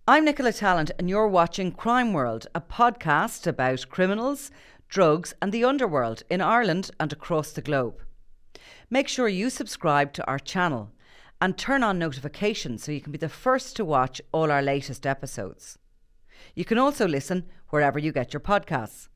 I'm Nicola Talent and you're watching Crime World, a podcast about criminals, drugs and the underworld in Ireland and across the globe. Make sure you subscribe to our channel and turn on notifications so you can be the first to watch all our latest episodes. You can also listen wherever you get your podcasts.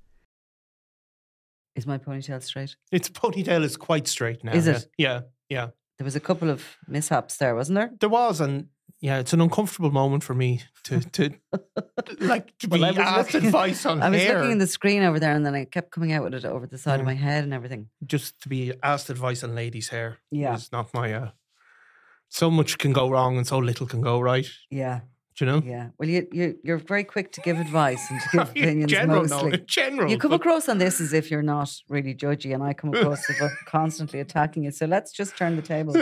Is my ponytail straight? Its ponytail is quite straight now. Is it? Yeah. There was a couple of mishaps there, wasn't there? There was, and yeah, it's an uncomfortable moment for me to be asked advice on hair. I was looking at the screen over there and then I kept coming out with it over the side of my head and everything. Just to be asked advice on ladies' hair. Yeah. It's not my... so much can go wrong and so little can go right. Yeah. Do you know? Yeah. Well, you're very quick to give advice and to give opinions mostly. General. You come across on this as if you're not really judgy and I come across as if I'm constantly attacking you. So let's just turn the tables.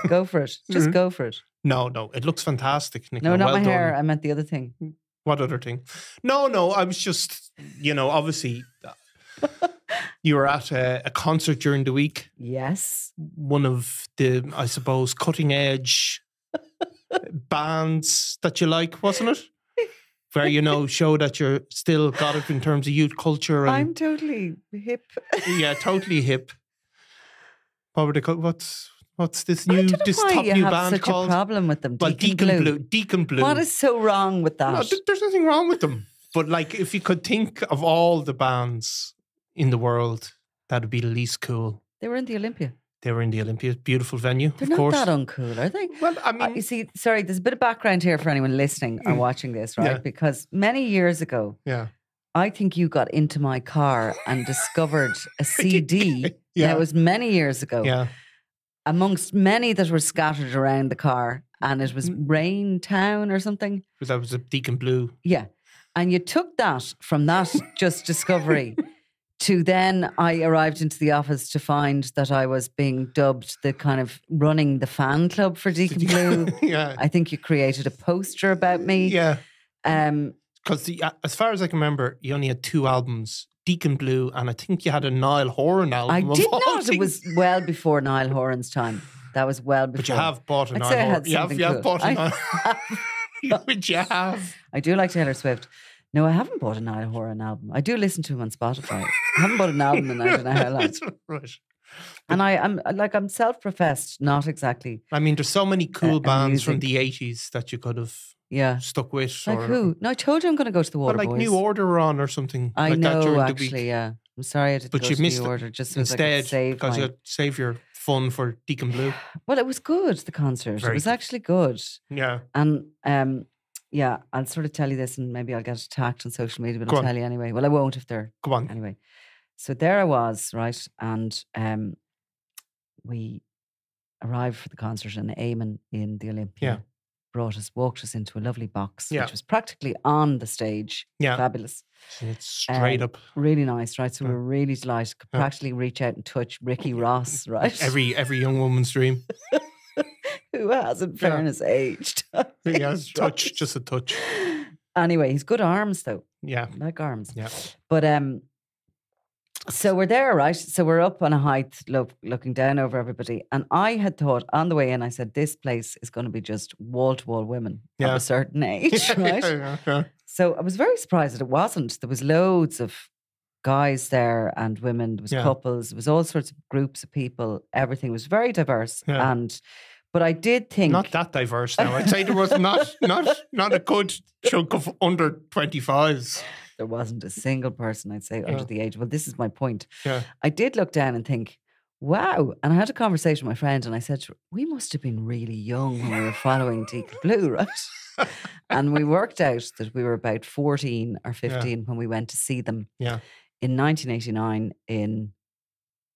Go for it. Just go for it. No. It looks fantastic, Nicola. No, not well my done. hair. I meant the other thing. What other thing? No. I was just, obviously... You were at a concert during the week. Yes. One of the, I suppose, cutting edge bands that you like, wasn't it? Where, show that you're still got it in terms of youth culture. And, I'm totally hip. Yeah, totally hip. What were they called? What's this I new don't know this why top you new have band such called? a problem with them. Well, Deacon Blue. What is so wrong with that? No, there's nothing wrong with them. But if you could think of all the bands in the world, that would be the least cool. They were in the Olympia. They were in the Olympia, beautiful venue. They're of course. not that uncool, are they? Well, I mean, you see, sorry, there's a bit of background here for anyone listening or watching this, right? Yeah. Because many years ago, I think you got into my car and discovered a CD. Yeah. Now, it was many years ago. Yeah. Amongst many that were scattered around the car, and it was Rain Town or something. That was a Deacon Blue. Yeah. And you took that from that just discovery to then I arrived into the office to find that I was being dubbed the kind of running the fan club for Deacon Blue. Yeah. I think you created a poster about me. Yeah. Because as far as I can remember, you only had 2 albums, Deacon Blue, and I think you had a Niall Horan album. I did not. It was well before Niall Horan's time. That was well before. But you have bought a Niall Horan. You have bought a Niall Horan. But you have. I do like Taylor Swift. No, I haven't bought a Niall Horan album. I do listen to him on Spotify. I haven't bought an album in I don't know how long. Right. And I'm self-professed, not exactly. I mean, there's so many cool bands from the 80s that you could have stuck with. Like who? No, I told you I'm going to go to the Waterboys. New Order were on or something. I like know, that during actually, the week. yeah. I'm sorry I didn't but go you to missed New Order. Just instead, because you save your fun for Deacon Blue. Well, it was good, the concert. It was actually good. Yeah. And yeah, I'll sort of tell you this and maybe I'll get attacked on social media, but Go I'll on. tell you anyway. Well, I won't if they're... Go on. Anyway. So there I was, right? And we arrived for the concert and Eamon in the Olympia walked us into a lovely box, which was practically on the stage. Yeah. Fabulous. It's straight up. Really nice, right? So we were really delighted. Could practically reach out and touch Ricky Ross, right? Every young woman's dream. Who has, in fairness, aged. He has touch, just a touch. Anyway, he's good arms, though. Yeah. Like arms. Yeah. But so we're there, right? So we're up on a height, looking down over everybody. And I had thought on the way in, I said, this place is going to be just wall-to-wall women of a certain age, right? So I was very surprised that it wasn't. There was loads of guys there and women. There was couples. There was all sorts of groups of people. Everything was very diverse. Yeah. But I did think... Not that diverse now. I'd say there was not a good chunk of under 25s. There wasn't a single person, I'd say, under the age. Well, this is my point. Yeah. I did look down and think, wow. And I had a conversation with my friend and I said, we must have been really young when we were following Deacon Blue, right? And we worked out that we were about 14 or 15 when we went to see them in 1989 in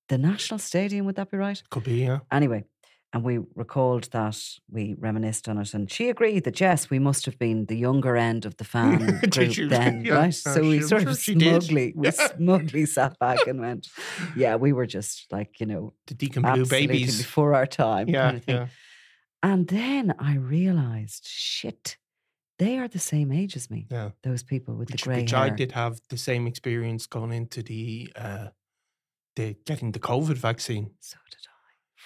the National Stadium. Would that be right? Could be, yeah. Anyway. And we recalled that, we reminisced on it, and she agreed that yes, we must have been the younger end of the fan group then, right? So we sort of smugly sat back and went, yeah, we were just like, the Deacon Blue babies before our time, kind of thing. Yeah. And then I realised, shit, they are the same age as me. Yeah, those people with the grey hair. Which I did have the same experience going into the getting the COVID vaccine. So did I.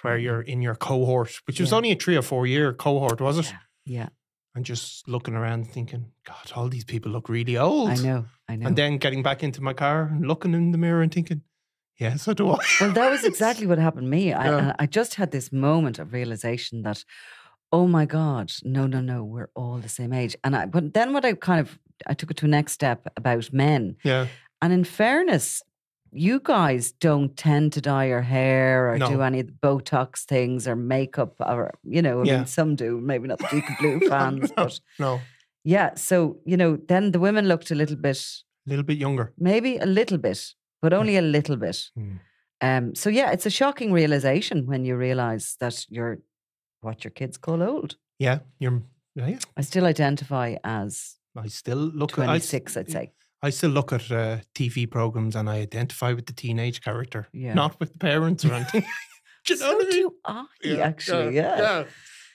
Where you're in your cohort, which was only a 3 or 4 year cohort, was it? Yeah. and just looking around thinking, God, all these people look really old. I know. And then getting back into my car and looking in the mirror and thinking, yeah, so do I. Well, that was exactly what happened to me. I just had this moment of realization that, oh my God, no, we're all the same age. But then I took it to a next step about men. Yeah. And in fairness, you guys don't tend to dye your hair or do any of the Botox things or makeup or, I mean, some do, maybe not the Deacon Blue fans, but no. Yeah. So, then the women looked a little bit younger. Maybe a little bit, but only a little bit. So yeah, it's a shocking realization when you realize that you're what your kids call old. Yeah. I still identify as I still look 26, I'd say. I still look at TV programs and I identify with the teenage character, not with the parents or anything. Do you know what I mean? Do I, actually, yeah.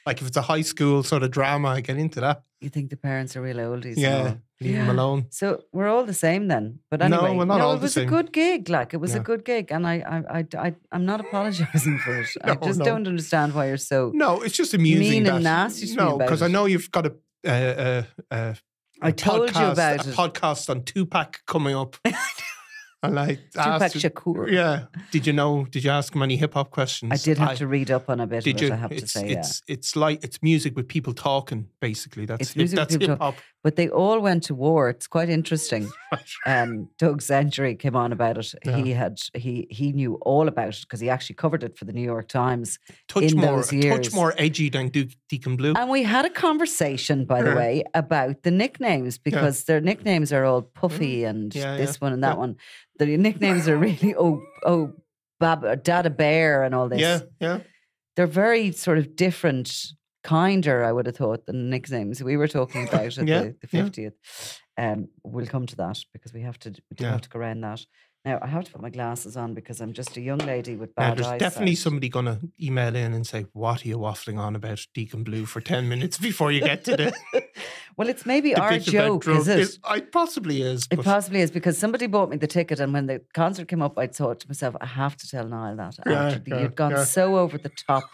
Like if it's a high school sort of drama, I get into that. You think the parents are real oldies? Yeah, leave them alone. So we're all the same then. But anyway, we're not all the same. It was a good gig. Like it was a good gig, and I'm not apologizing for it. I just don't understand why you're so. No, it's just amusing. Mean and nasty to me about because I know you've got I told you about a podcast on Tupac coming up. And I Tupac Shakur. Yeah. Did you ask him any hip hop questions? I did have to read up on a bit of it, I have to say. It's music with people talking, basically. That's hip hop. But they all went to war. It's quite interesting. Doug Century came on about it. Yeah. He knew all about it because he actually covered it for the New York Times those years. Touch more edgy than Deacon Blue. And we had a conversation, by the way, about the nicknames because their nicknames are all Puffy and this one and that one. The nicknames are really Dada Bear and all this. Yeah. They're very sort of different, kinder, I would have thought, than the nicknames we were talking about at the 50th. We'll come to that because we have to go around that. Now, I have to put my glasses on because I'm just a young lady with bad eyesight. There's definitely somebody going to email in and say, what are you waffling on about Deacon Blue for 10 minutes before you get to the... Well, it's maybe our joke, is it? It possibly is. It possibly is because somebody bought me the ticket and when the concert came up, I thought to myself, I have to tell Niall that. You'd gone so over the top,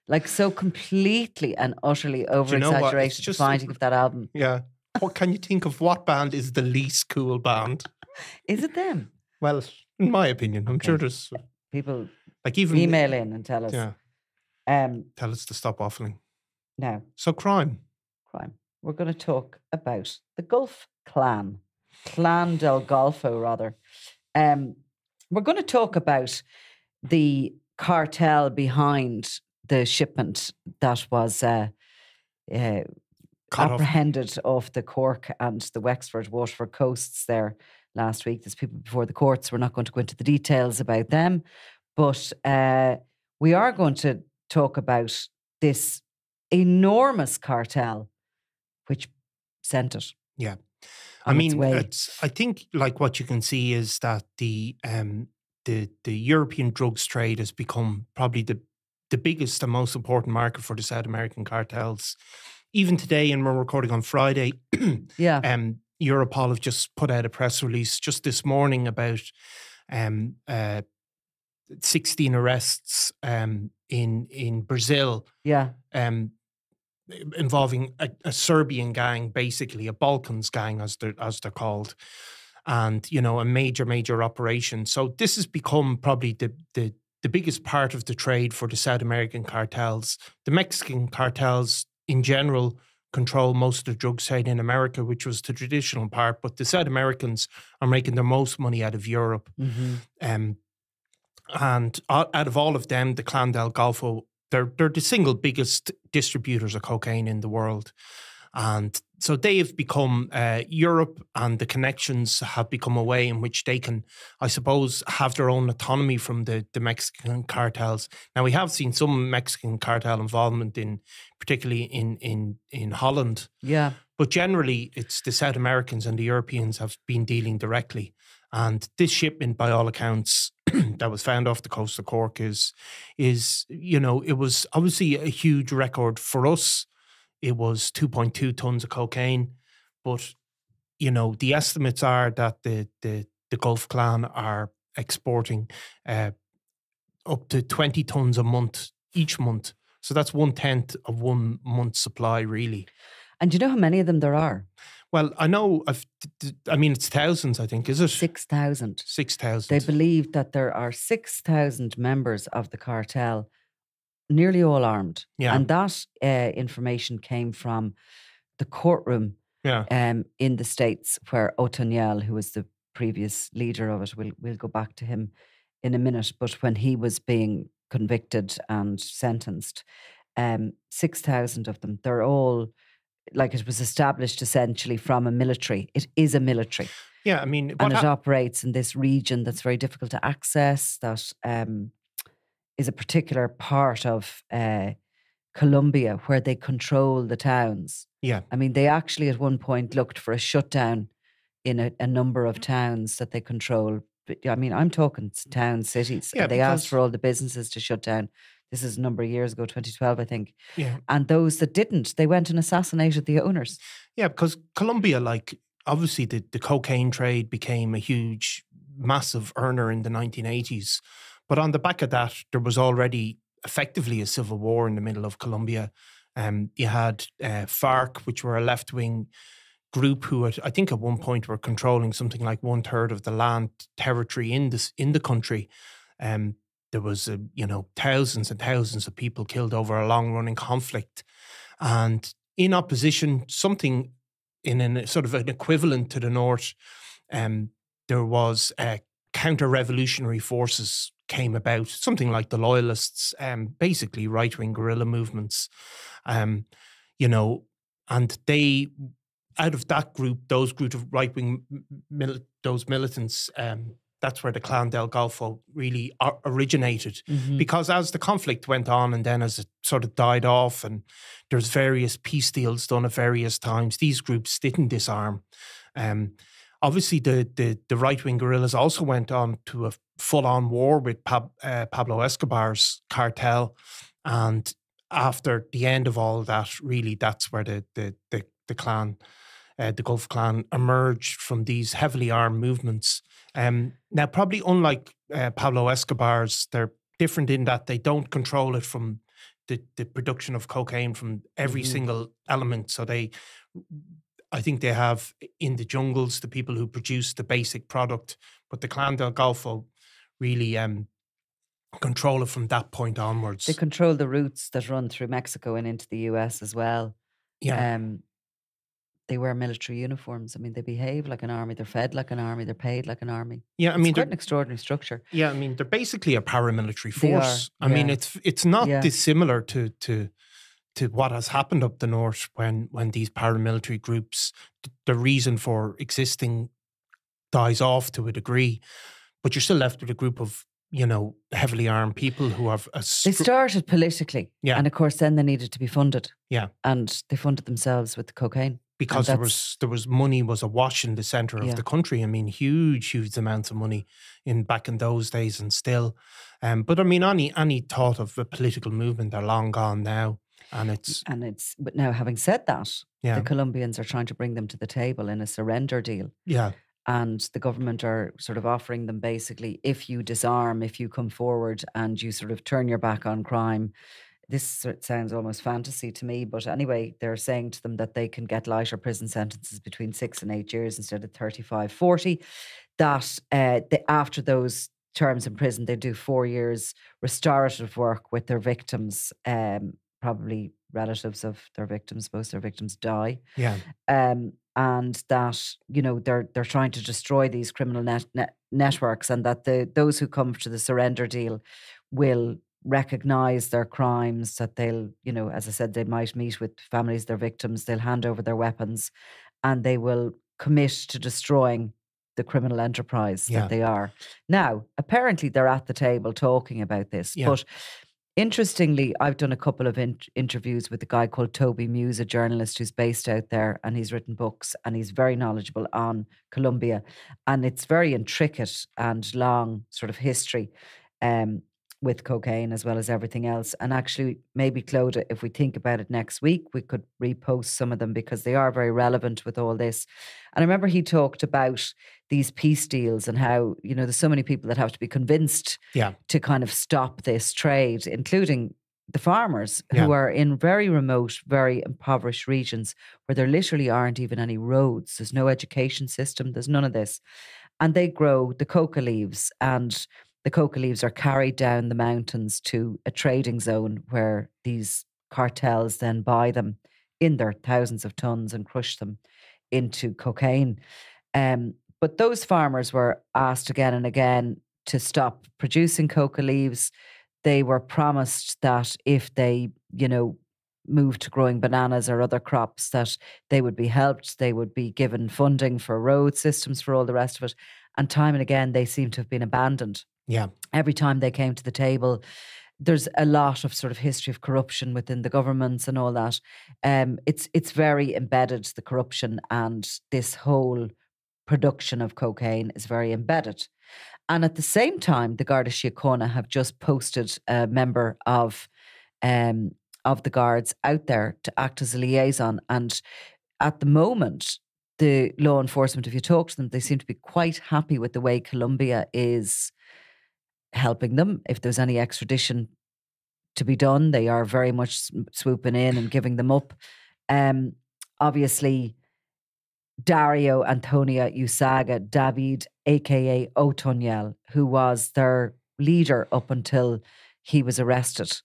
like so completely and utterly over-exaggerated the finding of that album. Yeah. What can you think of what band is the least cool band? Is it them? Well, in my opinion, I'm sure there's people like even email in and tell us. Yeah. Tell us to stop waffling. Now. So crime. We're going to talk about the Gulf Clan. Clan Del Golfo, rather. We're going to talk about the cartel behind the shipment that was apprehended off the Cork and the Wexford, Waterford coasts there last week. There's people before the courts. We're not going to go into the details about them, but we are going to talk about this enormous cartel which sent it. Yeah. I mean, I think like what you can see is that the European drugs trade has become probably the biggest and most important market for the South American cartels. Even today, and we're recording on Friday, Europol have just put out a press release just this morning about 16 arrests in Brazil. Yeah. Involving a Serbian gang, basically a Balkans gang, as they're called, and a major operation. So this has become probably the biggest part of the trade for the South American cartels. The Mexican cartels in general control most of the drug trade in America, which was the traditional part, but the South Americans are making their most money out of Europe. Mm-hmm. And out of all of them, the Clan Del Golfo, they're the single biggest distributors of cocaine in the world. And so they have become Europe, and the connections have become a way in which they can, I suppose, have their own autonomy from the Mexican cartels. Now, we have seen some Mexican cartel involvement particularly in Holland. Yeah. But generally, it's the South Americans and the Europeans have been dealing directly. And this shipment, by all accounts, that was found off the coast of Cork is it was obviously a huge record for us. It was 2.2 tons of cocaine, but the estimates are that the Gulf Clan are exporting up to 20 tons a month each month. So that's 1/10 of 1 month's supply, really. And do you know how many of them there are? Well, I know, it's thousands, I think, is it? 6,000. 6,000. They believe that there are 6,000 members of the cartel, nearly all armed. Yeah. And that information came from the courtroom in the States where Otoniel, who was the previous leader of it, we'll go back to him in a minute, but when he was being convicted and sentenced, 6,000 of them, they're all, like, it was established essentially from a military. It is a military. Yeah, I mean... And it operates in this region that's very difficult to access, that is a particular part of Colombia where they control the towns. Yeah. I mean, they actually at one point looked for a shutdown in a number of towns that they control. But, I mean, I'm talking towns, cities. Yeah, and they asked for all the businesses to shut down. This is a number of years ago, 2012, I think. Yeah. And those that didn't, they went and assassinated the owners. Yeah, because Colombia, like, obviously the cocaine trade became a huge, massive earner in the 1980s. But on the back of that, there was already effectively a civil war in the middle of Colombia. You had FARC, which were a left-wing group who I think at one point were controlling something like 1/3 of the land territory in the country. There was thousands and thousands of people killed over a long-running conflict, and in opposition, something in a sort of an equivalent to the north, there was counter-revolutionary forces came about, something like the Loyalists, basically right-wing guerrilla movements, and they, out of that group, those group of right-wing those militants, that's where the Clan Del Golfo really originated. Mm-hmm. Because as the conflict went on and then as it sort of died off and there's various peace deals done at various times, these groups didn't disarm. Obviously, the right-wing guerrillas also went on to a full-on war with Pablo Escobar's cartel. And after the end of all that, really, that's where the clan, the Gulf clan, emerged from these heavily armed movements. Now, probably unlike Pablo Escobar's, they're different in that they don't control it from the production of cocaine from every single element. So I think they have in the jungles the people who produce the basic product, but the Clan Del Golfo really control it from that point onwards. They control the routes that run through Mexico and into the US as well. Yeah. They wear military uniforms. I mean, they behave like an army. They're fed like an army. They're paid like an army. Yeah, I mean, it's quite an extraordinary structure. Yeah, I mean, they're basically a paramilitary force. They are, I mean, it's not dissimilar to what has happened up the north when these paramilitary groups, the reason for existing dies off to a degree, but you're still left with a group of, heavily armed people who have... They started politically. Yeah. And of course, then they needed to be funded. Yeah. And they funded themselves with the cocaine. Because there was money was awash in the centre of the country. I mean, huge amounts of money back in those days and still. But I mean, any thought of a political movement are long gone now. But now, having said that, the Colombians are trying to bring them to the table in a surrender deal. Yeah. And the government are sort of offering them basically, if you disarm, if you come forward and you sort of turn your back on crime. This sounds almost fantasy to me, but anyway, they're saying to them that they can get lighter prison sentences between 6 and 8 years instead of 35, 40. That after those terms in prison, they do 4 years restorative work with their victims, probably relatives of their victims. Most of their victims die. Yeah. And that, they're trying to destroy these criminal networks, and that those who come to the surrender deal will recognize their crimes, that they'll, as I said, they might meet with families of their victims, they'll hand over their weapons, and they will commit to destroying the criminal enterprise that they are. Now, apparently they're at the table talking about this, but interestingly, I've done a couple of interviews with a guy called Toby Muse, a journalist who's based out there, and he's written books and he's very knowledgeable on Colombia, and it's very intricate and long sort of history with cocaine as well as everything else. And actually, maybe, Clodagh, if we think about it next week, we could repost some of them because they are very relevant with all this. And I remember he talked about these peace deals and how, there's so many people that have to be convinced to kind of stop this trade, including the farmers who are in very remote, very impoverished regions where there literally aren't even any roads. There's no education system. There's none of this. And they grow the coca leaves, and the coca leaves are carried down the mountains to a trading zone where these cartels then buy them in their thousands of tons and crush them into cocaine. But those farmers were asked again and again to stop producing coca leaves. They were promised that if they, moved to growing bananas or other crops, that they would be helped. They would be given funding for road systems, for all the rest of it. And time and again, they seem to have been abandoned. Yeah. Every time they came to the table, there's a lot of sort of history of corruption within the governments and all that. It's very embedded, the corruption, and this whole production of cocaine is very embedded. And at the same time, the Garda Síochána have just posted a member of the guards out there to act as a liaison. And at the moment, the law enforcement, if you talk to them, they seem to be quite happy with the way Colombia is helping them. If there's any extradition to be done, they are very much swooping in and giving them up. Obviously, Dario Antonia Usaga David, aka Otoniel, who was their leader up until he was arrested.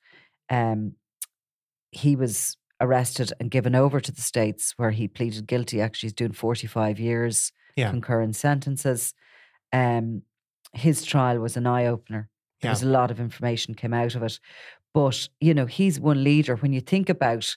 He was arrested and given over to the States, where he pleaded guilty. Actually, he's doing 45 years concurrent sentences. His trial was an eye-opener. There was a lot of information came out of it. But, he's one leader. When you think about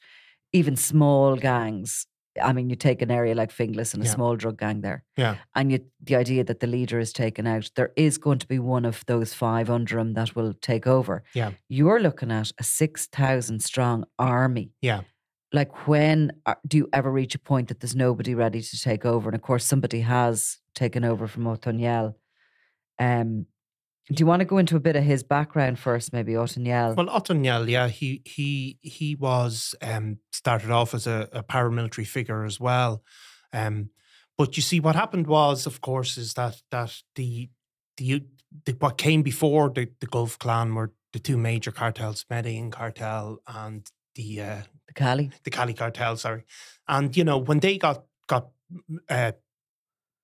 even small gangs, I mean, you take an area like Finglas and a small drug gang there. Yeah. And the idea that the leader is taken out, there is going to be one of those 5 under him that will take over. Yeah. You're looking at a 6,000 strong army. Yeah. Like, when do you ever reach a point that there's nobody ready to take over? And of course, somebody has taken over from Otoniel. Do you want to go into a bit of his background first, maybe, Otoniel? Well, Otoniel, he was started off as a paramilitary figure as well. But you see, what happened was, of course, is that the what came before the Gulf Clan were the 2 major cartels, Medellin cartel and the Cali cartel. Sorry, and when they got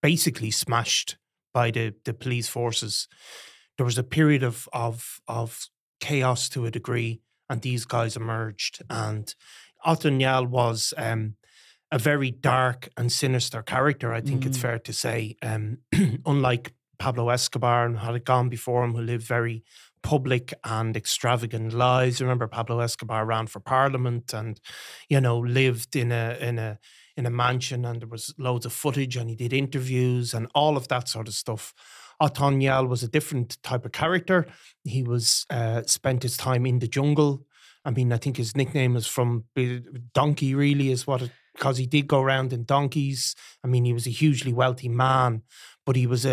basically smashed by the police forces, there was a period of chaos to a degree, and these guys emerged. And Otoniel was a very dark and sinister character, I think it's fair to say. Unlike Pablo Escobar, and had it gone before him, who lived very public and extravagant lives. Remember, Pablo Escobar ran for parliament and, lived in a mansion, and there was loads of footage, and he did interviews and all of that sort of stuff. Otoniel was a different type of character. He was spent his time in the jungle. I mean, I think his nickname is from Donkey, really, is what because he did go around in donkeys. I mean, he was a hugely wealthy man, but he was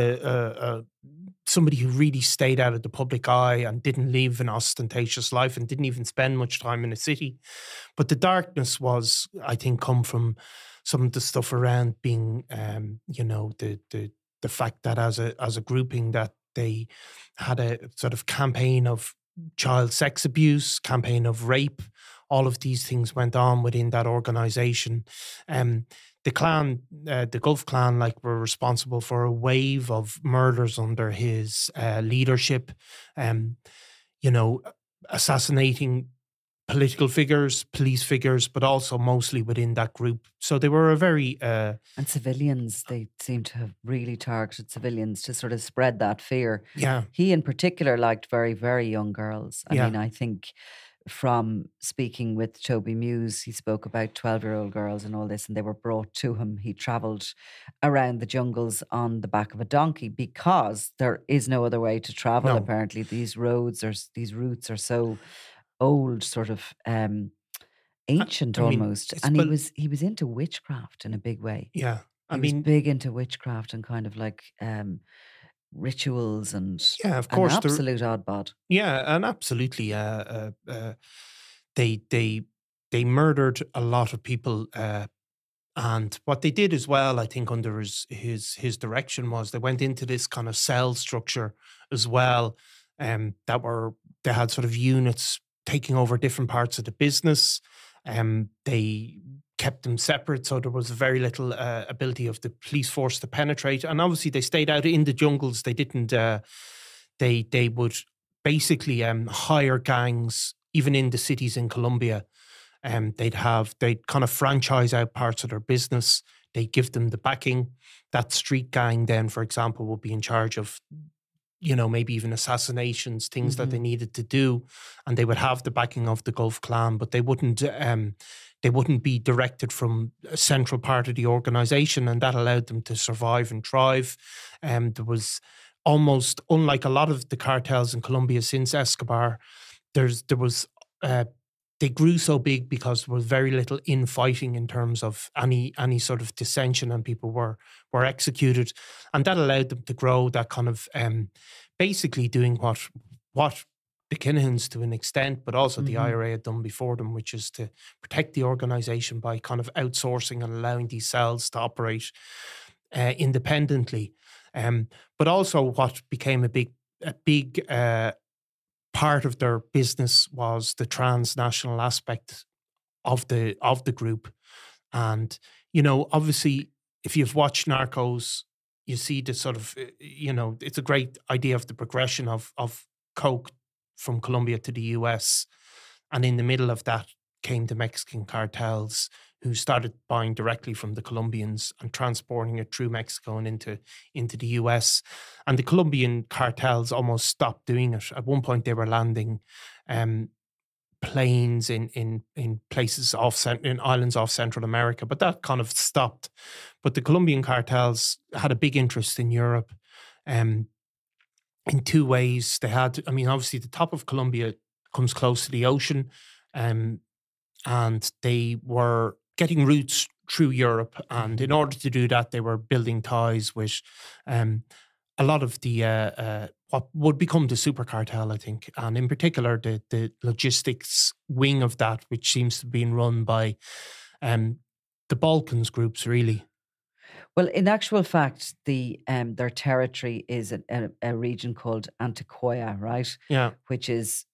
somebody who really stayed out of the public eye and didn't live an ostentatious life and didn't even spend much time in a city. But the darkness was, I think, come from some of the stuff around being, the fact that as a grouping that they had a sort of campaign of child sex abuse, campaign of rape. All of these things went on within that organization. The clan, the Gulf Clan, were responsible for a wave of murders under his leadership. Assassinating political figures, police figures, but also mostly within that group. So they were a very... and civilians, they seem to have really targeted civilians to sort of spread that fear. Yeah. He in particular liked very, very young girls. I mean, I think from speaking with Toby Muse, he spoke about 12-year-old girls and all this, and they were brought to him. He travelled around the jungles on the back of a donkey because there is no other way to travel, No. apparently. These routes are so old, sort of ancient almost. And he was into witchcraft in a big way. Yeah. He was big into witchcraft and kind of rituals and of course, an absolute oddbod. Yeah, and absolutely. They murdered a lot of people, and what they did as well, I think, under his direction, was they went into this kind of cell structure as well. They had sort of units taking over different parts of the business. They kept them separate, so there was very little ability of the police force to penetrate. And obviously, they stayed out in the jungles. They didn't. They would basically hire gangs even in the cities in Colombia. They'd kind of franchise out parts of their business. They'd give them the backing. That street gang then, for example, would be in charge of, maybe even assassinations, things that they needed to do, and they would have the backing of the Gulf clan, but they wouldn't be directed from a central part of the organization, and that allowed them to survive and thrive. There was almost, unlike a lot of the cartels in Colombia since Escobar, they grew so big because there was very little infighting in terms of any sort of dissension, and people were executed, and that allowed them to grow. That kind of basically doing what the Kinahans to an extent, but also the IRA had done before them, which is to protect the organization by kind of outsourcing and allowing these cells to operate independently. But also, what became a big part of their business was the transnational aspect of the group. And, obviously, if you've watched Narcos, you see the sort of, it's a great idea of the progression of coke from Colombia to the US. And in the middle of that came the Mexican cartels, who started buying directly from the Colombians and transporting it through Mexico and into the US. And the Colombian cartels almost stopped doing it. At one point, they were landing planes in places in islands off Central America, but that kind of stopped. But the Colombian cartels had a big interest in Europe in two ways. They had, obviously, the top of Colombia comes close to the ocean, and they were getting routes through Europe. And in order to do that, they were building ties with a lot of the what would become the super cartel, I think, and in particular the logistics wing of that, which seems to be run by the Balkans groups, really. Well, in actual fact, their territory is a region called Antioquia, right? Yeah. Which is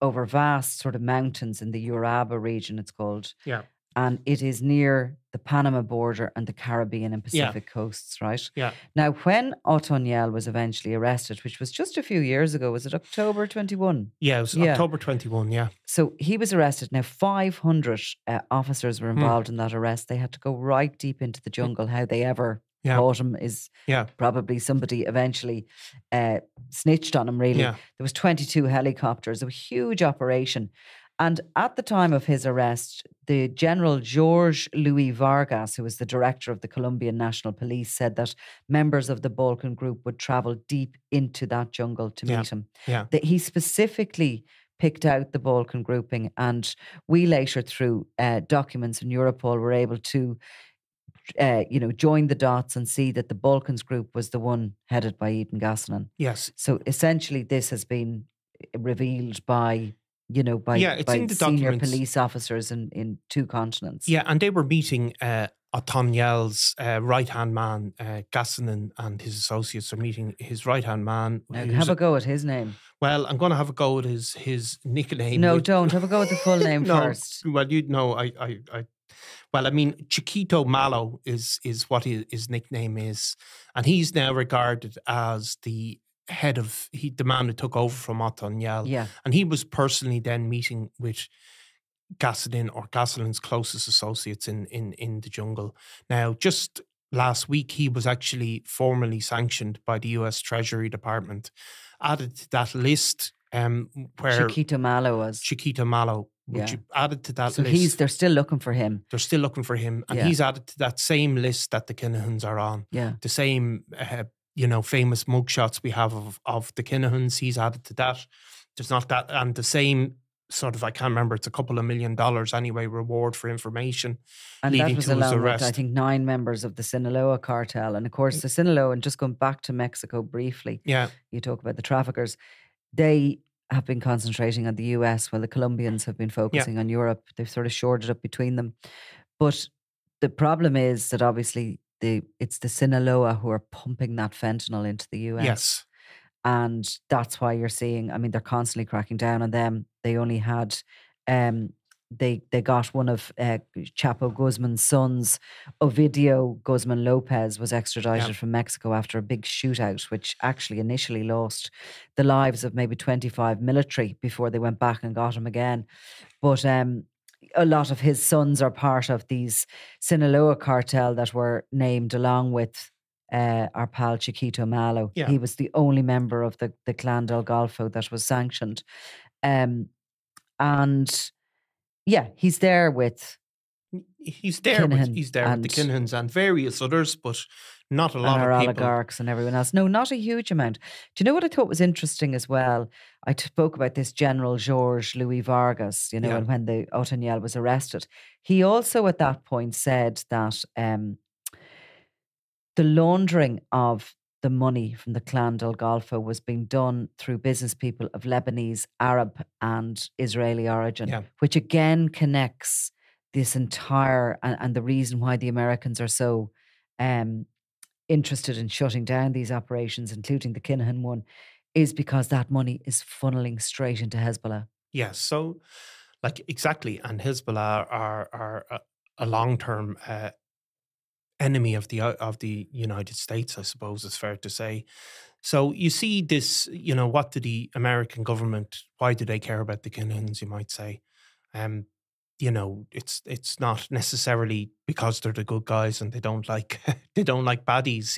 over vast sort of mountains in the Uraba region, it's called. Yeah. And it is near the Panama border and the Caribbean and Pacific coasts, right? Yeah. Now, when Otoniel was eventually arrested, which was just a few years ago, was it October 21? Yeah, it was October 21, yeah. So he was arrested. Now, 500 officers were involved in that arrest. They had to go right deep into the jungle. How they ever caught him is probably somebody eventually snitched on him, really. Yeah. There was 22 helicopters, a huge operation. And at the time of his arrest, the General Jorge Luis Vargas, who was the director of the Colombian National Police, said that members of the Balkan group would travel deep into that jungle to meet him. Yeah. He specifically picked out the Balkan grouping, and we later, through documents in Europol, were able to join the dots and see that the Balkans group was the one headed by Eden Gassanan. Yes. So essentially this has been revealed by it's in the senior documents. Police officers in two continents. Yeah, and they were meeting Otoniel's right-hand man, Gassanan, and his associates are meeting his right-hand man. Have a go at his name. Well, I'm going to have a go at his nickname. No, don't. Have a go at the full name first. Well, Chiquito Malo is what his nickname is. And he's now regarded as the head of the man who took over from Otoniel. Yeah. And he was personally then meeting with Gassanan or Gassanan's closest associates in the jungle. Now, just last week, he was actually formally sanctioned by the US Treasury Department, added to that list where Chiquito Malo was. Chiquito Malo, which added to that list. So they're still looking for him. They're still looking for him. And he's added to that same list that the Kinahans are on. Yeah. The same famous mugshots we have of the Kinahans, he's added to that. There's not that, and the same sort of, I can't remember, it's a couple of $1 million anyway, reward for information. And leading that was to his along arrest. with, I think, 9 members of the Sinaloa cartel. And of course, the Sinaloa, and just going back to Mexico briefly, you talk about the traffickers, they have been concentrating on the US while the Colombians have been focusing on Europe. They've sort of shored it up between them. But the problem is that obviously it's the Sinaloa who are pumping that fentanyl into the US. Yes. And that's why you're seeing, they're constantly cracking down on them. they only had they got one of Chapo Guzman's sons, Ovidio Guzman Lopez, was extradited Yeah. from Mexico after a big shootout, which actually initially lost the lives of maybe 25 military before they went back and got him again. But a lot of his sons are part of these Sinaloa cartel that were named along with our pal Chiquito Malo. Yeah. He was the only member of the Clan Del Golfo that was sanctioned. And yeah, he's there with He's there with Kinahan the Kinahans and various others, but not a lot and our of people. oligarchs and everyone else. No, not a huge amount. Do you know what I thought was interesting as well? I spoke about this General George Louis Vargas, you know, Yeah. and when the Otoniel was arrested, he also at that point said that the laundering of the money from the Clan Del Golfo was being done through business people of Lebanese, Arab, and Israeli origin, Yeah. which again connects this entire and the reason why the Americans are so interested in shutting down these operations, including the Kinahan one, is because that money is funneling straight into Hezbollah. Yes, so like exactly, and Hezbollah are a long term enemy of the United States, I suppose it's fair to say. So you see this, what do the American government? Why do they care about the Kinahans? You might say, it's not necessarily because they're the good guys and they don't like they don't like baddies.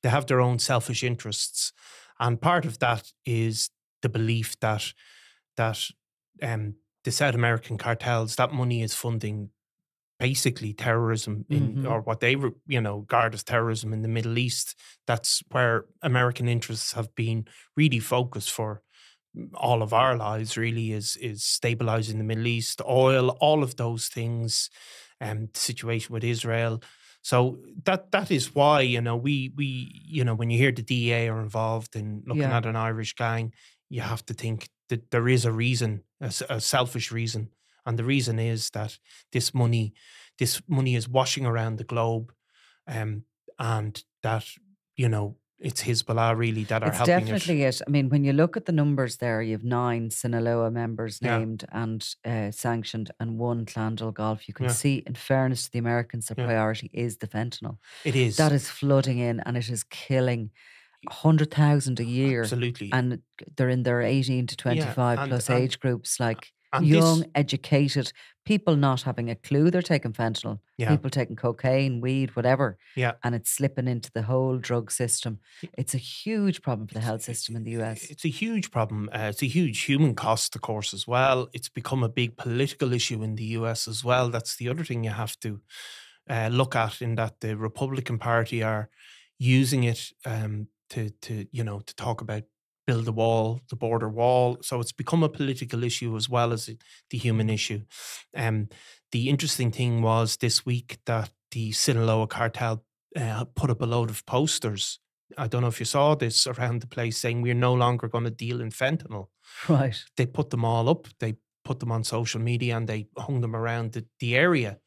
They have their own selfish interests, and part of that is the belief that the South American cartels, that money is funding basically terrorism or what they regard as terrorism in the Middle East. That's where American interests have been really focused for all of our lives. Really, is stabilizing the Middle East, oil, all of those things, and the situation with Israel. So that is why we when you hear the DEA are involved in looking at an Irish gang, you have to think that there is a reason, a selfish reason. And the reason is that this money is washing around the globe, and that it's Hezbollah really that are helping it. Definitely it. I mean, when you look at the numbers there, you have 9 Sinaloa members named and sanctioned, and 1 Clan Del Golf. You can see, in fairness to the Americans, the priority is the fentanyl. It is. That is flooding in, and it is killing 100,000 a year. Absolutely. And they're in their 18 to 25 plus age groups, like young, educated people not having a clue they're taking fentanyl. People taking cocaine, weed, whatever. And it's slipping into the whole drug system. It's a huge problem for the health system in the US. It's a huge problem. It's a huge human cost, of course, as well. It's become a big political issue in the US as well. That's the other thing you have to look at, in that the Republican Party are using it to talk about build the wall, the border wall. So it's become a political issue as well as the human issue. The interesting thing was this week that the Sinaloa cartel put up a load of posters. I don't know if you saw this around the place, saying we're no longer going to deal in fentanyl. Right. They put them all up. They put them on social media and they hung them around the area.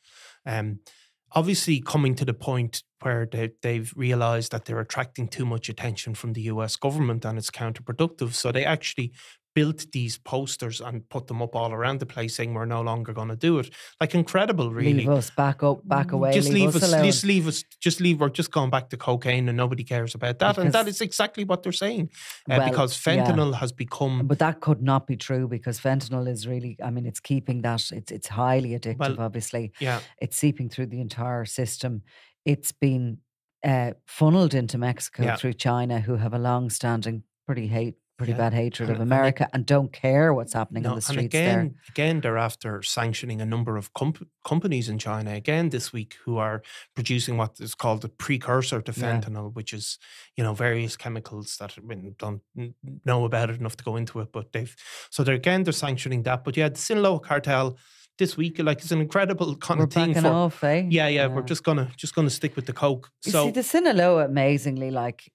Obviously coming to the point where they've realized that they're attracting too much attention from the US government and it's counterproductive. So they actually built these posters and put them up all around the place saying we're no longer going to do it. Like, incredible, really. Leave us, back up, back away. Just leave us alone. Just leave us. Just leave. We're just going back to cocaine and nobody cares about that. And that is exactly what they're saying. Because fentanyl has become... But that could not be true, because fentanyl is really, I mean, it's keeping that, it's highly addictive, obviously. Yeah. It's seeping through the entire system. It's been funneled into Mexico through China, who have a long-standing pretty bad hatred of America and don't care what's happening on the streets there. Again, they're after sanctioning a number of companies in China again this week who are producing what is called the precursor to fentanyl, which is, various chemicals that don't know about it enough to go into it, but they're sanctioning that. But the Sinaloa cartel this week, like, it's an incredible kind of thing. We're backing off, eh? Yeah. We're just gonna stick with the coke. You see, the Sinaloa, amazingly, like,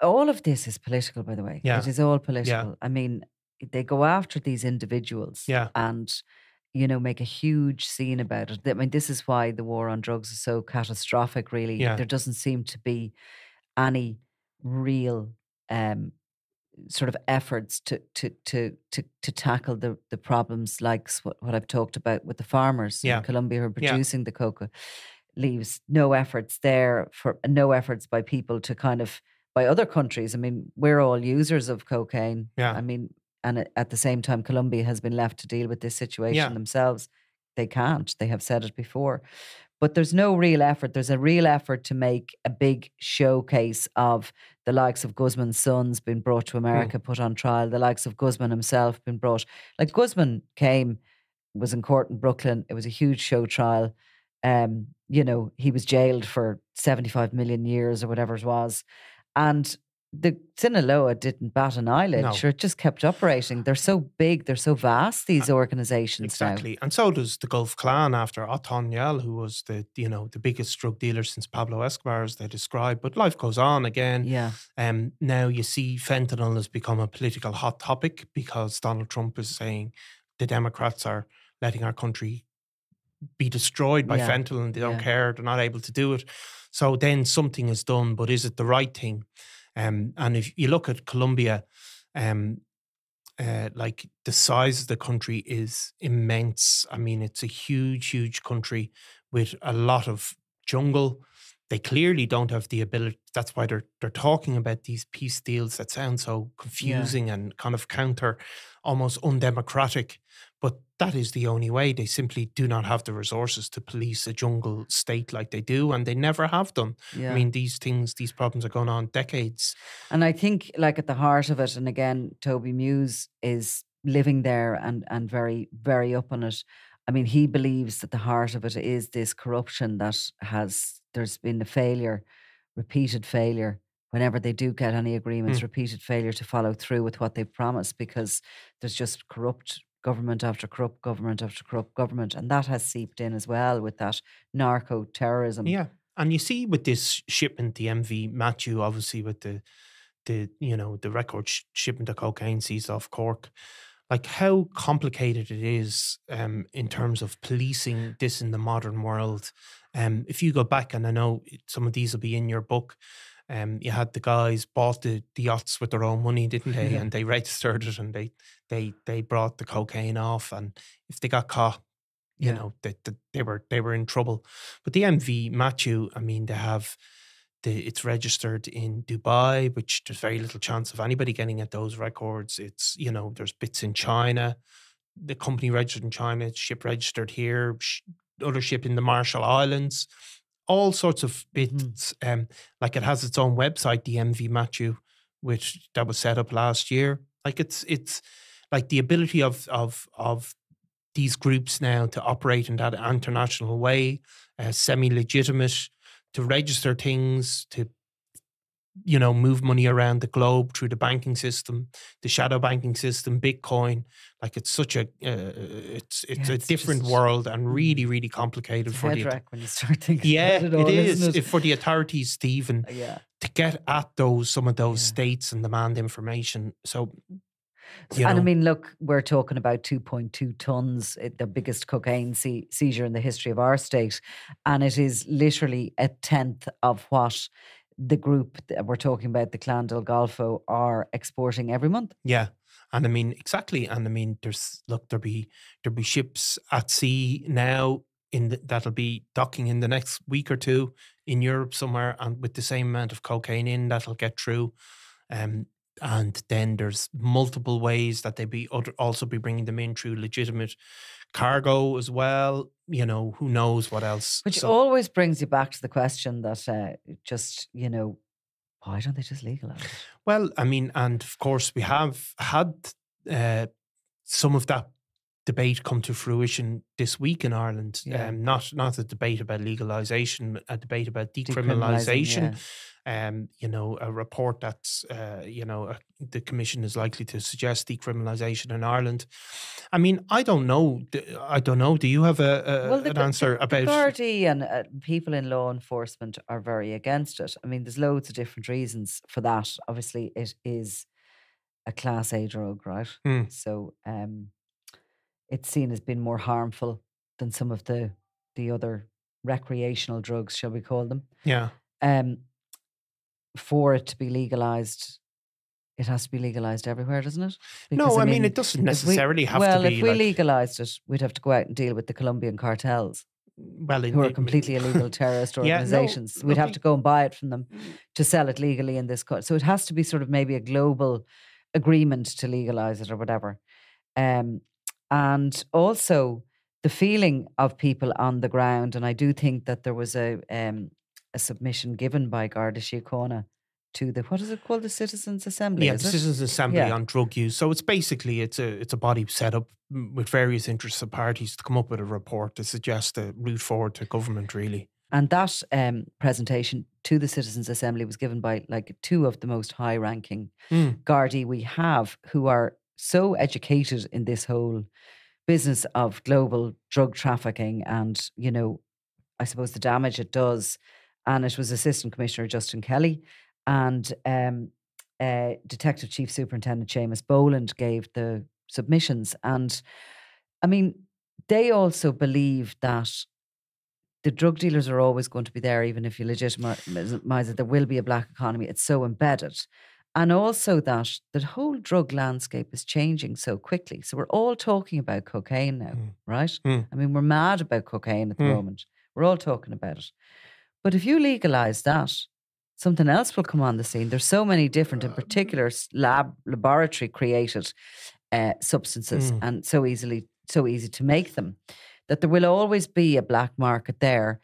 all of this is political, by the way. It is all political. I mean, they go after these individuals and, make a huge scene about it. I mean, this is why the war on drugs is so catastrophic, really. There doesn't seem to be any real sort of efforts to tackle the problems like what I've talked about with the farmers in Colombia who are producing the coca, leaves no efforts there for no efforts by people to kind of by other countries. I mean, we're all users of cocaine. I mean, and at the same time, Colombia has been left to deal with this situation themselves. They can't. They have said it before. But there's no real effort. There's a real effort to make a big showcase of the likes of Guzman's sons being brought to America, put on trial, the likes of Guzman himself being brought. Like Guzman was in court in Brooklyn. It was a huge show trial. You know, he was jailed for 75 million years or whatever it was. And the Sinaloa didn't bat an eyelid. No. Sure, it just kept operating. They're so big, they're so vast, these organizations exactly. now. And so does the Gulf Clan after Niall, who was the biggest drug dealer since Pablo Escobar, as they describe. But life goes on again. Yeah. Now you see fentanyl has become a political hot topic because Donald Trump is saying the Democrats are letting our country be destroyed by fentanyl and they don't care. They're not able to do it. So then something is done, but is it the right thing? And if you look at Colombia, like the size of the country is immense. I mean, it's a huge, huge country with a lot of jungle. They clearly don't have the ability. That's why they're talking about these peace deals that sound so confusing and kind of counter, almost undemocratic. But that is the only way. They simply do not have the resources to police a jungle state like they do, and they never have done. Yeah. I mean, these problems are going on decades. And I think, like, at the heart of it, and again, Toby Muse is living there and very, very up on it. I mean, he believes that the heart of it is this corruption that there's been a failure, repeated failure, whenever they do get any agreements, repeated failure to follow through with what they've promised, because there's just corrupt government after corrupt government after corrupt government. And that has seeped in as well with that narco-terrorism. Yeah. And you see with this shipment, the MV Matthew, obviously with the record shipment of cocaine seized off Cork, like how complicated it is in terms of policing this in the modern world. If you go back, and I know some of these will be in your book, you had the guys bought the yachts with their own money, didn't they? Yeah. And they registered it, and they brought the cocaine off. And if they got caught, you know, they were in trouble. But the MV Matthew, I mean, they have it's registered in Dubai, which there's very little chance of anybody getting at those records. It's, you know, there's bits in China. The company registered in China, ship registered here, other ship in the Marshall Islands, all sorts of bits. Like it has its own website, the MV Matthew, that was set up last year. Like it's like the ability of these groups now to operate in that international way, semi-legitimate, to register things, to, you know, move money around the globe through the banking system, the shadow banking system, Bitcoin. Like it's such a it's a different world, and really, really complicated it's for head wreck when you start thinking about it all, isn't it? For the authorities, Stephen, to get at some of those states and demand information. So, and I mean, look, we're talking about 2.2 tons, the biggest cocaine seizure in the history of our state. And it is literally a tenth of what the group that we're talking about, the Clan Del Golfo, are exporting every month. Yeah. And I mean, exactly. And I mean, there'll be ships at sea now that'll be docking in the next week or two in Europe somewhere, and with the same amount of cocaine in that'll get through. And then there's multiple ways that they also be bringing them in through legitimate cargo as well. You know, who knows what else. Which always brings you back to the question that just, you know, why don't they just legalize it? Well, I mean, and of course we have had some of that debate come to fruition this week in Ireland. Not a debate about legalisation, a debate about decriminalisation. You know, a report that's, you know, the Commission is likely to suggest decriminalisation in Ireland. I mean, I don't know. Do you have an answer about the party and people in law enforcement are very against it? I mean, there's loads of different reasons for that. Obviously, it is a Class A drug, right? So it's seen as being more harmful than some of the other recreational drugs, shall we call them? Yeah. For it to be legalised, it has to be legalised everywhere, doesn't it? No, I mean, it doesn't necessarily have to be. Well, if we legalised it, we'd have to go out and deal with the Colombian cartels, who are completely illegal terrorist organisations. We'd have to go and buy it from them to sell it legally in this country. So it has to be sort of maybe a global agreement to legalise it or whatever. And also the feeling of people on the ground. And I do think that there was a submission given by Garda Síochána to the, what is it called, the Citizens Assembly? Yeah, the Citizens Assembly on drug use. So it's basically it's a body set up with various interested parties to come up with a report to suggest a route forward to government, really. And that presentation to the Citizens Assembly was given by like two of the most high-ranking Gardaí we have, who are so educated in this whole business of global drug trafficking and, you know, I suppose the damage it does. And it was Assistant Commissioner Justin Kelly and Detective Chief Superintendent Seamus Boland gave the submissions. And I mean, they also believe that the drug dealers are always going to be there, even if you legitimise it. There will be a black economy. It's so embedded. And also that the whole drug landscape is changing so quickly. So we're all talking about cocaine now, right? I mean, we're mad about cocaine at the moment. We're all talking about it. But if you legalise that, something else will come on the scene. There's so many different, in particular, laboratory created substances, and so easy to make them, that there will always be a black market there.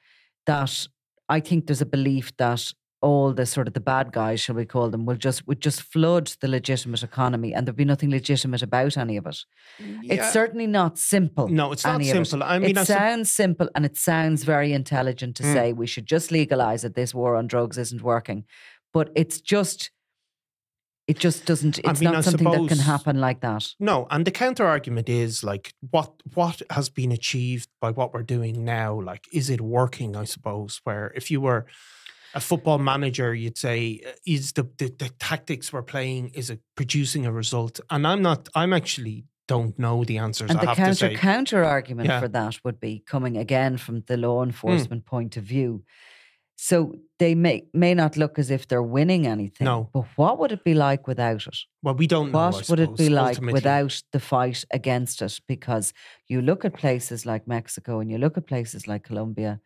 That I think there's a belief that all the sort of the bad guys, shall we call them, would just flood the legitimate economy, and there'd be nothing legitimate about any of it. Yeah. It's certainly not simple. No, it's not simple. I mean, it sounds simple and it sounds very intelligent to say we should just legalise it. This war on drugs isn't working, but it just doesn't. It's not something that can happen like that. No, and the counter argument is like what has been achieved by what we're doing now. Like, is it working? I suppose where if you were a football manager, you'd say, is the tactics we're playing, is it producing a result? And I'm actually don't know the answers. And the counter argument for that would be coming again from the law enforcement point of view. So they may not look as if they're winning anything. No. But what would it be like without it? Well, we don't know. What would it be like without the fight against it? Because you look at places like Mexico and you look at places like Colombia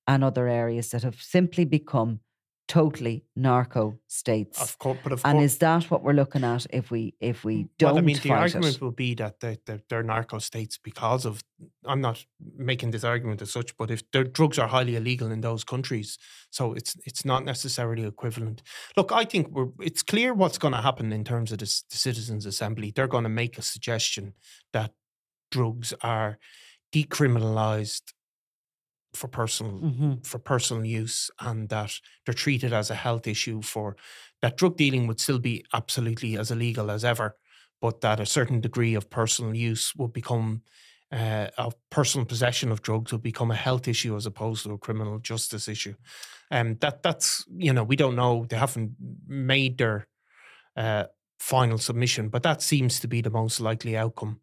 and other areas that have simply become totally narco states. Of course, and is that what we're looking at if we don't? Well, I mean, fight the argument it? will be that they're narco states because of. I'm not making this argument as such, but if their drugs are highly illegal in those countries, so it's not necessarily equivalent. Look, I think it's clear what's going to happen in terms of the Citizens Assembly. They're going to make a suggestion that drugs are decriminalised for personal use, and that they're treated as a health issue, for that drug dealing would still be absolutely as illegal as ever, but that a certain degree of personal use will become of personal possession of drugs will become a health issue as opposed to a criminal justice issue. That's we don't know. They haven't made their final submission, but that seems to be the most likely outcome.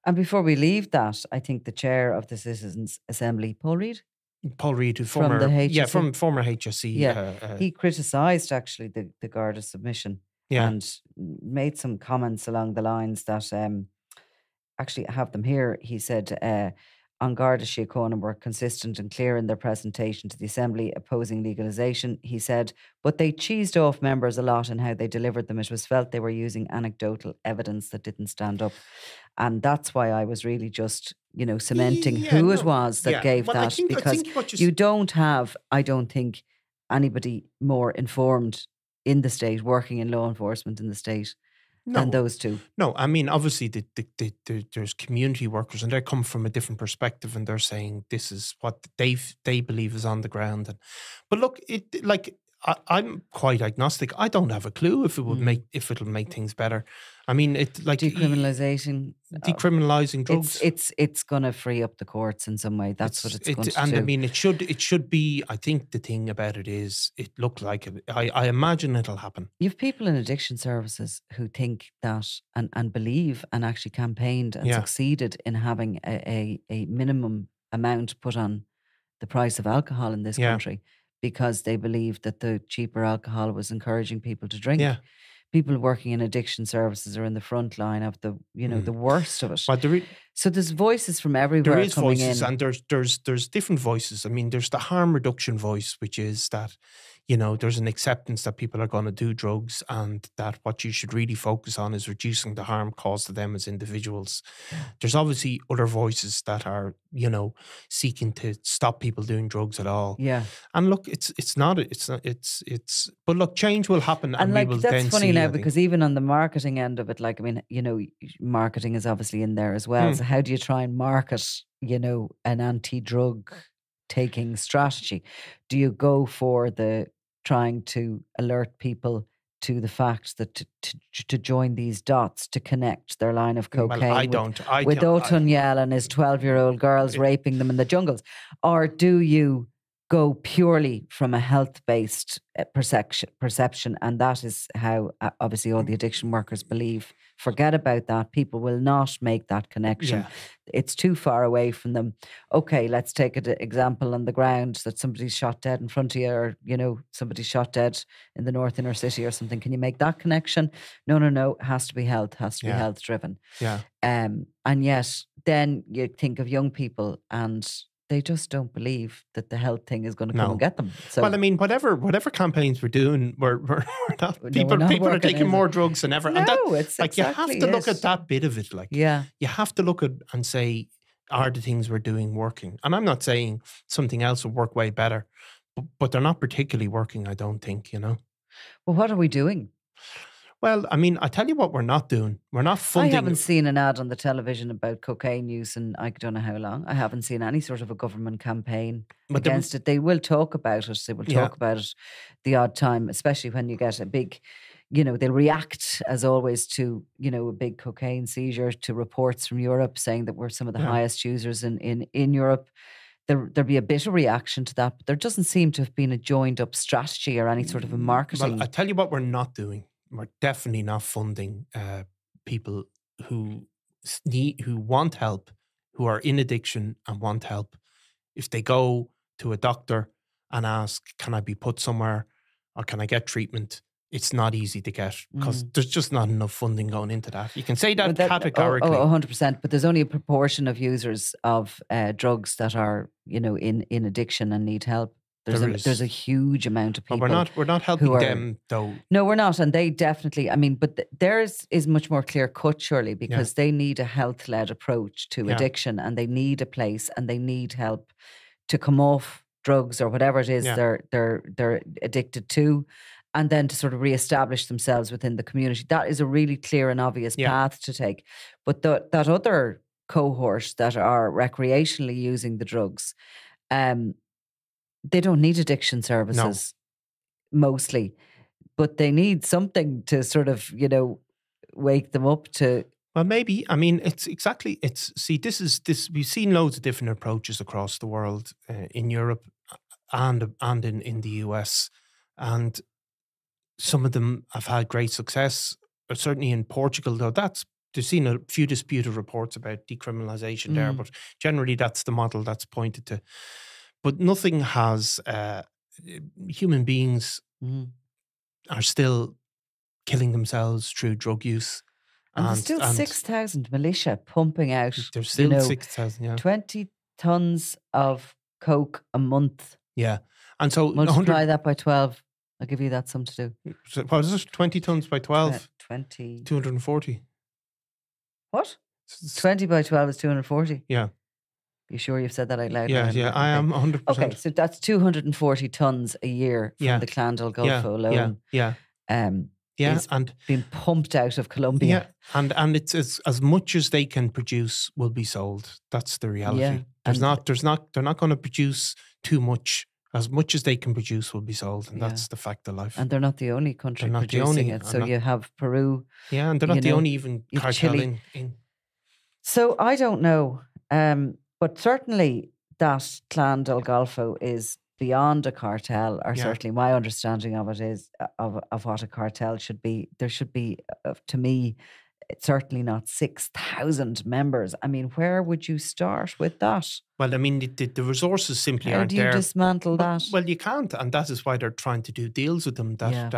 And before we leave that, I think the chair of the Citizens Assembly, Paul Reid, from the HSE. From former HSE. He criticised actually the Garda submission and made some comments along the lines that, actually I have them here. He said, on Garda Síochána were consistent and clear in their presentation to the Assembly opposing legalisation. He said, but they cheesed off members a lot in how they delivered them. It was felt they were using anecdotal evidence that didn't stand up. And that's why I was really just, cementing who it was that gave that. Because you don't have, I don't think, anybody more informed in the state, working in law enforcement in the state, than those two. No, I mean, obviously there's community workers and they come from a different perspective and they're saying this is what they believe is on the ground. But look, I'm quite agnostic. I don't have a clue if it'll make things better. I mean, decriminalising drugs. It's going to free up the courts in some way. That's what it's going to do. And I mean, it should be. I think the thing about it is, it looked like it. I imagine it'll happen. You have people in addiction services who think that and believe and actually campaigned and succeeded in having a minimum amount put on the price of alcohol in this country, because they believed that the cheaper alcohol was encouraging people to drink. Yeah. people working in addiction services are in the front line of the, the worst of it. But So there's voices from everywhere there is coming voices, in. and there's different voices. I mean, there's the harm reduction voice, which is that, there's an acceptance that people are going to do drugs, and that what you should really focus on is reducing the harm caused to them as individuals. There's obviously other voices that are, seeking to stop people doing drugs at all. Yeah. And look, but look, change will happen, and like we will that's then funny see, now, because even on the marketing end of it, like, I mean, marketing is obviously in there as well. So how do you try and market, an anti-drug taking strategy? Do you go for the trying to alert people to the fact that to join these dots, to connect their line of cocaine with O'Tunyel and his 12-year-old girls raping them in the jungles? Or do you go purely from a health-based perception, and that is how obviously all the addiction workers believe? Forget about that. People will not make that connection. Yeah. It's too far away from them. Okay, let's take an example on the ground that somebody's shot dead in front of you, or, somebody's shot dead in the North Inner City or something. Can you make that connection? No. It has to be health. Has to be health driven. Yeah. And yet then you think of young people, and they just don't believe that the health thing is going to come and get them. So, well, I mean, whatever campaigns we're doing, we're not. People are taking more drugs than ever. No, and that, it's like, exactly you have to look at that bit of it. Like, you have to look at and say, are the things we're doing working? And I'm not saying something else will work way better, but they're not particularly working, I don't think, Well, what are we doing? Well, I mean, I tell you what we're not doing. We're not funding. I haven't seen an ad on the television about cocaine use in I don't know how long. I haven't seen any sort of a government campaign against it. They will talk about it. They will talk about it the odd time, especially when you get a big, they'll react, as always, to, a big cocaine seizure, to reports from Europe saying that we're some of the highest users in Europe. There'll be a bit of reaction to that, but there doesn't seem to have been a joined up strategy or any sort of a marketing. Well, I tell you what we're not doing. We're definitely not funding people who want help, who are in addiction and want help. If they go to a doctor and ask, can I be put somewhere or can I get treatment? It's not easy to get, because there's just not enough funding going into that. You can say that categorically. 100%, but there's only a proportion of users of drugs that are, in addiction and need help. There's a huge amount of people. But we're not helping them, though. No, we're not, and they definitely. I mean, but theirs is much more clear cut, surely, because they need a health led approach to addiction, and they need a place, and they need help to come off drugs or whatever it is they're addicted to, and then to sort of reestablish themselves within the community. That is a really clear and obvious path to take. But that other cohort that are recreationally using the drugs, they don't need addiction services, mostly, but they need something to sort of, wake them up to. Well, maybe. I mean, we've seen loads of different approaches across the world, in Europe and in the US, and some of them have had great success. Certainly in Portugal, though, they've seen a few disputed reports about decriminalisation there, but generally that's the model that's pointed to. But nothing has, human beings are still killing themselves through drug use. And there's still 6,000 militia pumping out. There's still 6,000, 20 tons of coke a month. Yeah. And so multiply that by 12. I'll give you that sum to do. So what is it? 20 tons by 12? 20. 240. What? 20 by 12 is 240? Yeah. You sure you've said that out loud? Yeah, I am 100%. Okay, so that's 240 tons a year from the Clan Del Golfo alone. And being pumped out of Colombia. Yeah, and it's as much as they can produce will be sold. That's the reality. Yeah. They're not going to produce too much. As much as they can produce will be sold, and that's the fact of life. And they're not the only country producing it. So you have Peru. Yeah, and they're not the only even cartel in. So I don't know. But certainly that Clan Del Golfo is beyond a cartel, or certainly my understanding of it is of what a cartel should be. There should be, to me, certainly not 6,000 members. I mean, where would you start with that? Well, I mean, the resources simply How aren't do you there. dismantle that? Well, you can't, and that is why they're trying to do deals with them Yeah.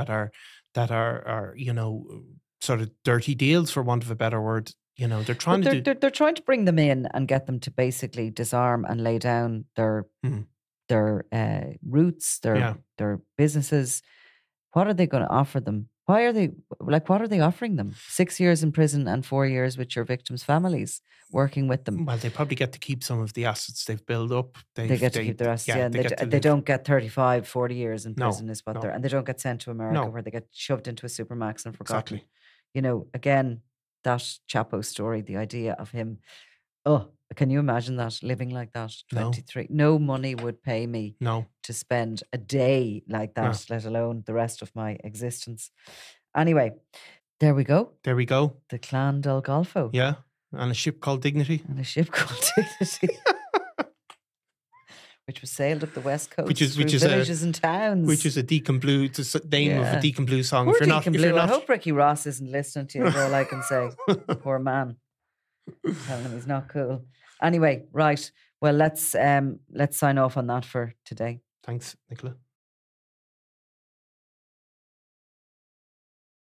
that are sort of dirty deals, for want of a better word. They're trying they're trying to bring them in and get them to basically disarm and lay down their roots, their businesses. What are they going to offer them? What are they offering them? 6 years in prison and 4 years with your victims' families working with them. Well, they probably get to keep some of the assets they've built up. They get to keep their assets, and they don't get 35, 40 years in prison is what they're, and they don't get sent to America where they get shoved into a supermax and forgotten. Exactly. Again, that Chapo story, the idea of him, can you imagine that, living like that? 23. No money would pay me to spend a day like that, let alone the rest of my existence. Anyway, there we go. The Clan Del Golfo. Yeah. And a ship called Dignity. Which was sailed up the west coast, which is villages and towns. Which is a Deacon Blue, the name of a Deacon Blue song. Poor Deacon Blue. I hope Ricky Ross isn't listening to you, is all I can say. Poor man. Telling him he's not cool. Anyway, right. Well, let's sign off on that for today. Thanks, Nicola.